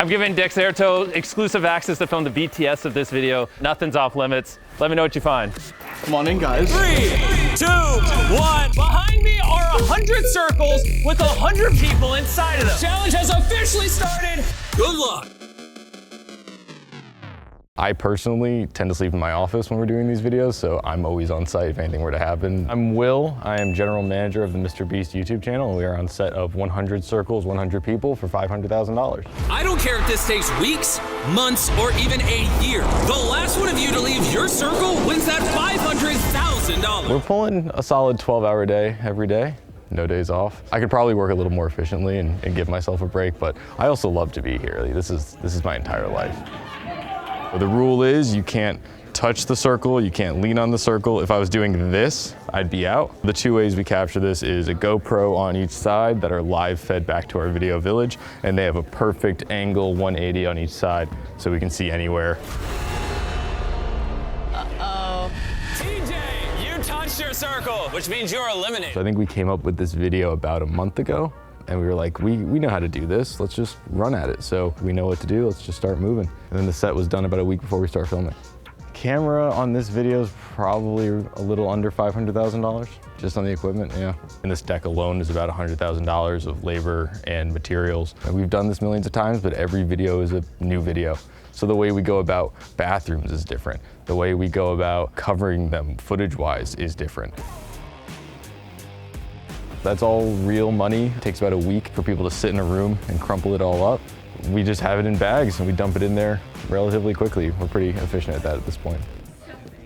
I'm giving Dexerto exclusive access to film the BTS of this video. Nothing's off limits. Let me know what you find. Come on in, guys. 3, 2, 1. Behind me are 100 circles with 100 people inside of them. Challenge has officially started. Good luck. I personally tend to sleep in my office when we're doing these videos, so I'm always on site if anything were to happen. I'm Will. I am general manager of the MrBeast YouTube channel, and we are on set of 100 circles, 100 people for $500,000. I don't care if this takes weeks, months, or even a year. The last one of you to leave your circle wins that $500,000. We're pulling a solid 12-hour day every day. No days off. I could probably work a little more efficiently and give myself a break, but I also love to be here. This is my entire life. The rule is you can't touch the circle, you can't lean on the circle. If I was doing this, I'd be out. The two ways we capture this is a GoPro on each side that are live fed back to our video village, and they have a perfect angle 180 on each side so we can see anywhere. Uh-oh. TJ, you touched your circle, which means you're eliminated. So I think we came up with this video about a month ago, and we were like, we know how to do this. Let's just run at it. So we know what to do. Let's just start moving. And then the set was done about a week before we start filming. Camera on this video is probably a little under $500,000 just on the equipment, yeah. And this deck alone is about $100,000 of labor and materials. And we've done this millions of times, but every video is a new video. So the way we go about bathrooms is different. The way we go about covering them footage-wise is different. That's all real money. It takes about a week for people to sit in a room and crumple it all up. We just have it in bags and we dump it in there relatively quickly. We're pretty efficient at that at this point.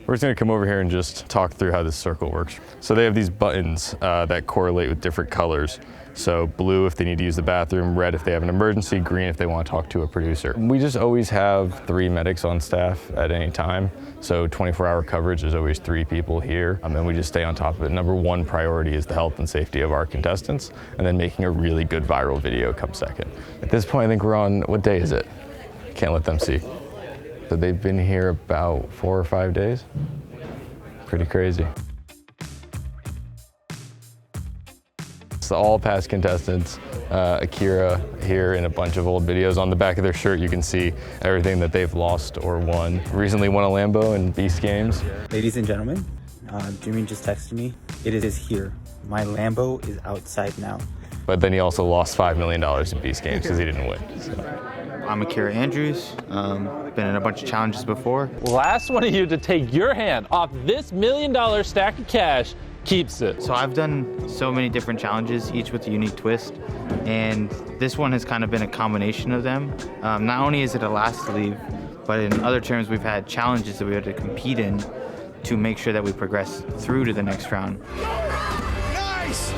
We're just gonna come over here and just talk through how this circle works. So they have these buttons that correlate with different colors. So blue if they need to use the bathroom, red if they have an emergency, green if they want to talk to a producer. We just always have 3 medics on staff at any time. So 24-hour coverage, there's always 3 people here. And then we just stay on top of it. Number 1 priority is the health and safety of our contestants, and then making a really good viral video comes second. At this point, I think we're on, what day is it? Can't let them see. So they've been here about 4 or 5 days. Pretty crazy. So all past contestants, Akira here in a bunch of old videos. On the back of their shirt, you can see everything that they've lost or won. Recently won a Lambo in Beast games. Ladies and gentlemen, Jimmy just texted me. It is here. My Lambo is outside now. But then he also lost $5 million in Beast games because he didn't win. So. I'm Akira Andrews. Been in a bunch of challenges before. Last one of you to take your hand off this $1 million stack of cash keeps it. So I've done so many different challenges, each with a unique twist, and this one has kind of been a combination of them. Not only is it a last to leave, but in other terms we've had challenges that we had to compete in to make sure that we progress through to the next round. Nice!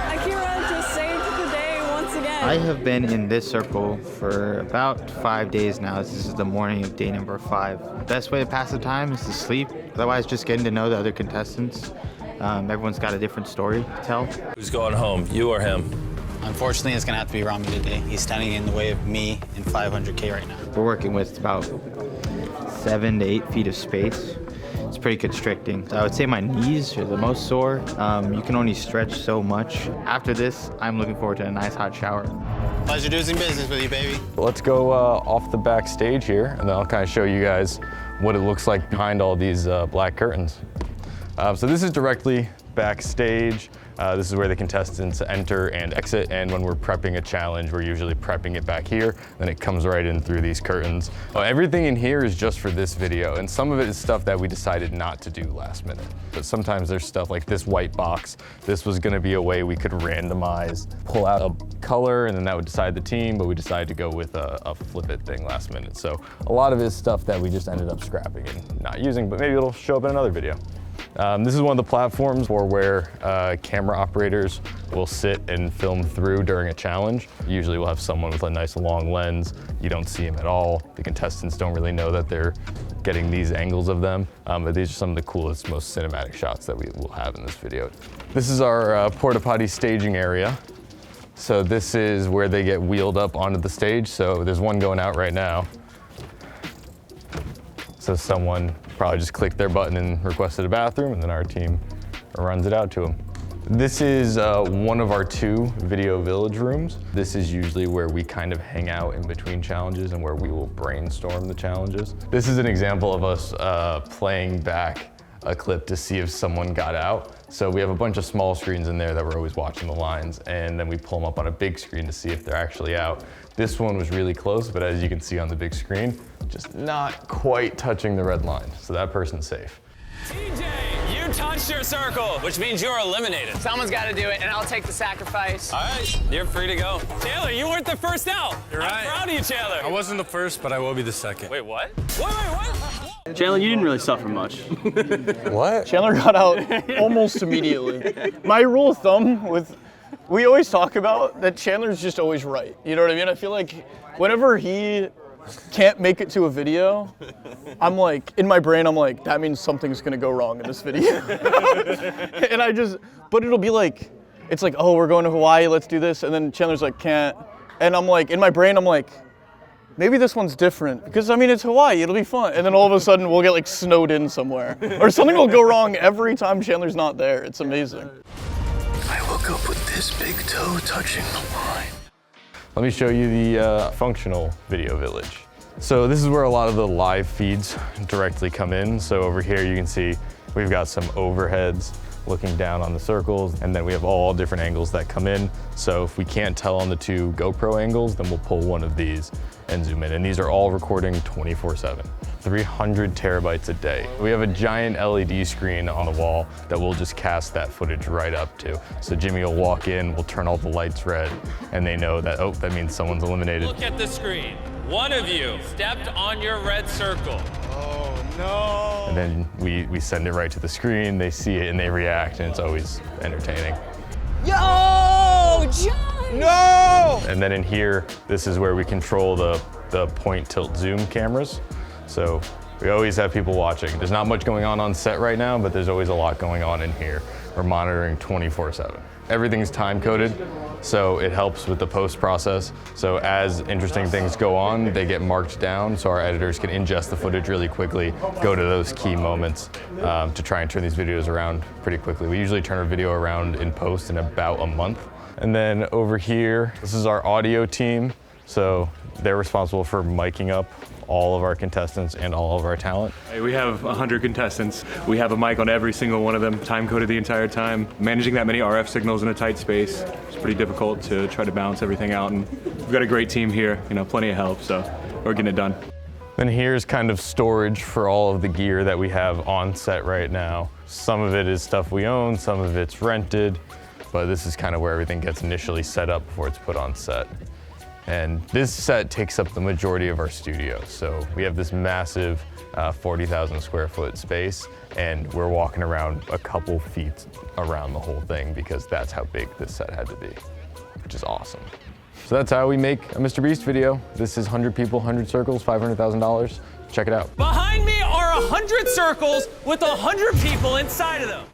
Akira just saved the day once again. I have been in this circle for about 5 days now. This is the morning of day number 5. Best way to pass the time is to sleep. Otherwise, just getting to know the other contestants. Everyone's got a different story to tell. Who's going home, you or him? Unfortunately, it's gonna have to be Rami today. He's standing in the way of me in 500K right now. We're working with about 7 to 8 feet of space. It's pretty constricting. So I would say my knees are the most sore. You can only stretch so much. After this, I'm looking forward to a nice hot shower. Pleasure doing business with you, baby. Let's go off the backstage here, and then I'll kind of show you guys what it looks like behind all these black curtains. So this is directly backstage. This is where the contestants enter and exit, and when we're prepping a challenge, we're usually prepping it back here, then it comes right in through these curtains. Everything in here is just for this video, and some of it is stuff that we decided not to do last minute. But sometimes there's stuff like this white box. This was gonna be a way we could randomize, pull out a color, and then that would decide the team, but we decided to go with a flip it thing last minute. So a lot of it is stuff that we just ended up scrapping and not using, but maybe it'll show up in another video. This is one of the platforms for where camera operators will sit and film through during a challenge. Usually we'll have someone with a nice long lens. You don't see them at all. The contestants don't really know that they're getting these angles of them. But these are some of the coolest, most cinematic shots that we will have in this video. This is our porta potty staging area. So this is where they get wheeled up onto the stage. So there's one going out right now. So someone probably just clicked their button and requested a bathroom, and then our team runs it out to them. This is one of our 2 video village rooms. This is usually where we kind of hang out in between challenges and where we will brainstorm the challenges. This is an example of us playing back a clip to see if someone got out. So we have a bunch of small screens in there that we're always watching the lines, and then we pull them up on a big screen to see if they're actually out. This one was really close, but as you can see on the big screen, just not quite touching the red line. So that person's safe. TJ, you touched your circle, which means you're eliminated. Someone's got to do it, and I'll take the sacrifice. All right, you're free to go. Chandler, you weren't the first out. You're right. I'm proud of you, Chandler. I wasn't the first, but I will be the second. Wait, what? Wait, what? Chandler, you didn't really suffer much. What? Chandler got out almost immediately. My rule of thumb we always talk about that Chandler's just always right. You know what I mean? I feel like whenever he can't make it to a video, I'm like, in my brain, I'm like, that means something's gonna go wrong in this video. And but it'll be like, it's like, oh, we're going to Hawaii, let's do this. And then Chandler's like, can't. And I'm like, in my brain, I'm like, maybe this one's different because I mean, it's Hawaii, it'll be fun. And then all of a sudden we'll get like snowed in somewhere or something will go wrong every time Chandler's not there. It's amazing. I woke up with this big toe touching the line. Let me show you the functional video village. So this is where a lot of the live feeds directly come in. So over here you can see we've got some overheads looking down on the circles, and then we have all different angles that come in. So if we can't tell on the 2 GoPro angles, then we'll pull one of these and zoom in. And these are all recording 24/7, 300 terabytes a day. We have a giant LED screen on the wall that we'll just cast that footage right up to. So Jimmy will walk in, we'll turn all the lights red, and they know that, oh, that means someone's eliminated. Look at the screen. One of you stepped on your red circle. Oh, no. And then we send it right to the screen, they see it and they react, and it's always entertaining. Yo, John! No! And then in here, this is where we control the point tilt zoom cameras. So we always have people watching. There's not much going on set right now, but there's always a lot going on in here. We're monitoring 24/7. Everything's time coded, so it helps with the post process. So as interesting things go on, they get marked down so our editors can ingest the footage really quickly, go to those key moments to try and turn these videos around pretty quickly. We usually turn our video around in post in about a month. And then over here, this is our audio team. So they're responsible for miking up all of our contestants and all of our talent. We have 100 contestants. We have a mic on every single one of them, time coded the entire time. Managing that many RF signals in a tight space is pretty difficult to try to balance everything out. And we've got a great team here, plenty of help, so we're getting it done. Then here's kind of storage for all of the gear that we have on set right now. Some of it is stuff we own, some of it's rented, but this is kind of where everything gets initially set up before it's put on set. And this set takes up the majority of our studio. So we have this massive 40,000 square foot space, and we're walking around a couple feet around the whole thing because that's how big this set had to be, which is awesome. So that's how we make a MrBeast video. This is 100 people, 100 circles, $500,000. Check it out. Behind me are 100 circles with 100 people inside of them.